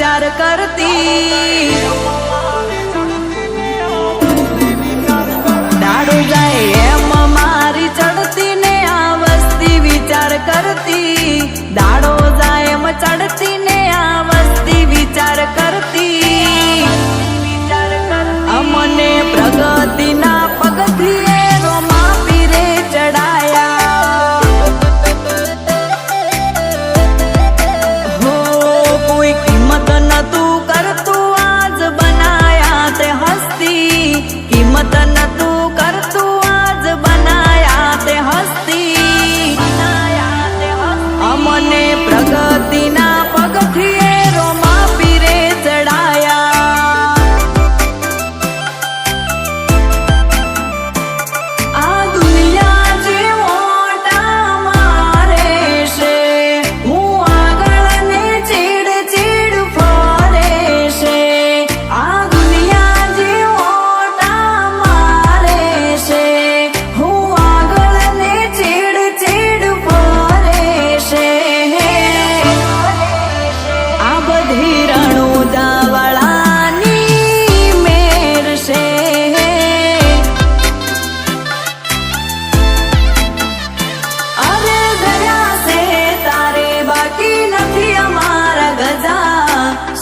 विचार करती दाड़ो जाए एम मारी चढ़ती ने आ वस्ती विचार करती दाड़ो जाए एम चढ़ती ने आ वस्ती विचार करती अमने प्रगति ना पगथिए रोमा पीरे चढ़ाया हो कोई कीमत न तू कर तू आज बनाया ते हस्ती कीमत न तू कर तू आज बनाया ते हस्ती अमने प्रगति ना पगथिए रोमा पीरे चढ़ाया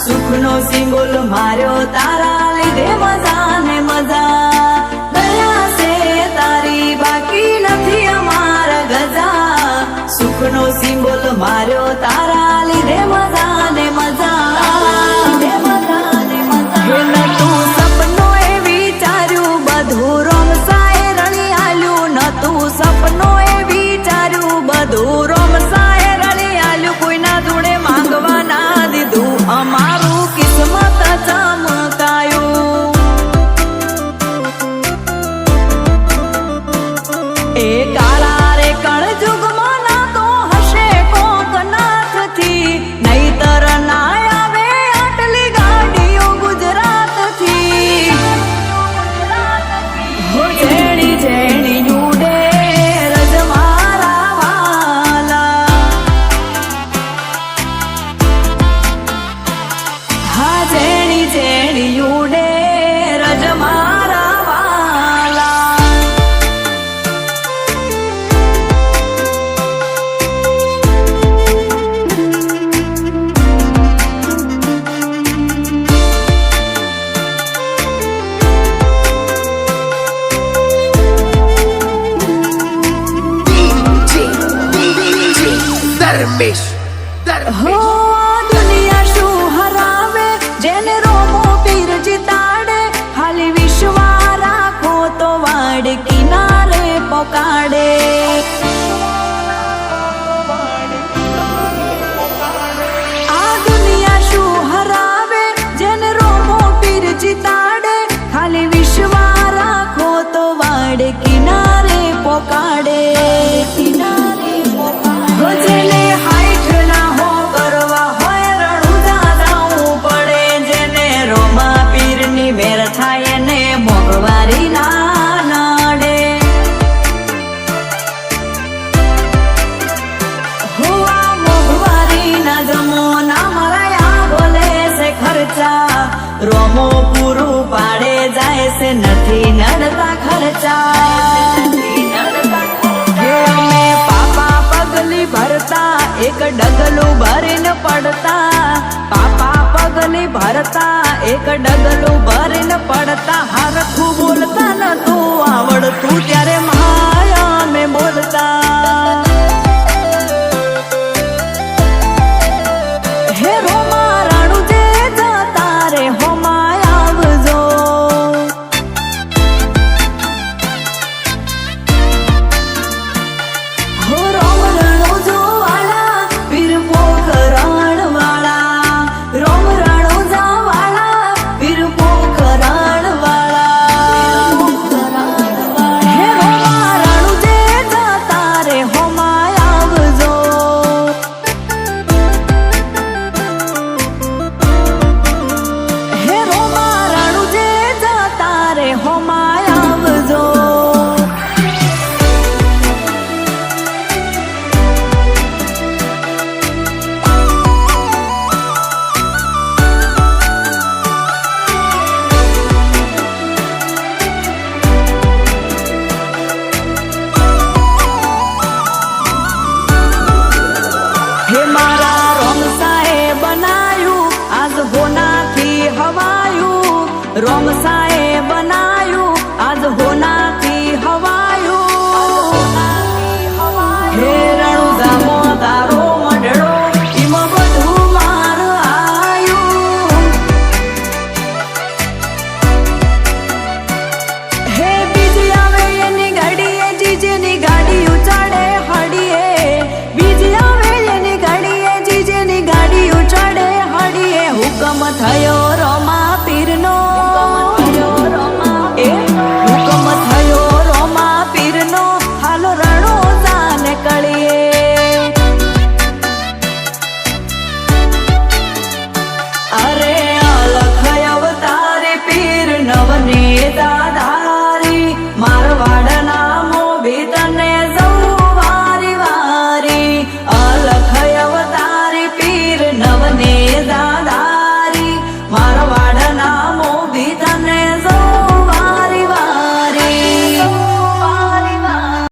सुखनो सिंगोल मार्यो तारा लीधे मजा ने मजा दया से तारी बाकी नथी अमारा गजा सुखनो सिंगोल मार्यो तारा लीधे मजा ने मजा न तू सपनो ए विचार्यु बधु रोमसाए रणी आल्यु न तू सपनो ए विचार्यु बधु रोमसाए रणी आल्यु कोई ना धूणे मांगवा ना दीधु अमारू किस्मत चमकायो ए काला रे कळजुग मना तो हशे कोक नाथ थी नहीतर ना आवे आटली गाड़ीओ गुजरात थी हो जेणी जेणी उडे रज मारा वाला हा जेणी जेणी उडे रज मारा वाला धर्मेश हो दुनिया शू हरावे जेने रोमो पीर जिताड़े खाली विश्वा राखो तो वाड़ किनारे पोकाड़े आ दुनिया शू हरावे जेने रोमो पीर जिताड़े खाली विश्वा राखो तो वाड़ किनारे पोकाड़े हो जेने हाइट ना हो करवा होय रणुजा जाऊं पड़े जेने रोमा पीरनी मेर थाय ने मोगवारी ना नडे हुआ मोगवारी ना जमो ना मराया बोले से खर्चा रोमो पूरू पाड़े जाए से नथी नडता खर्चा भरता एक डगलू भरीन पड़ता पापा पगली भरता एक डगलू भरीन पड़ता हरखू बोलता न तू आवड़ तू त्यारे माया में बोलता हे रोमा राणू जे जाता रे हो माया आवजो हो रोम થયો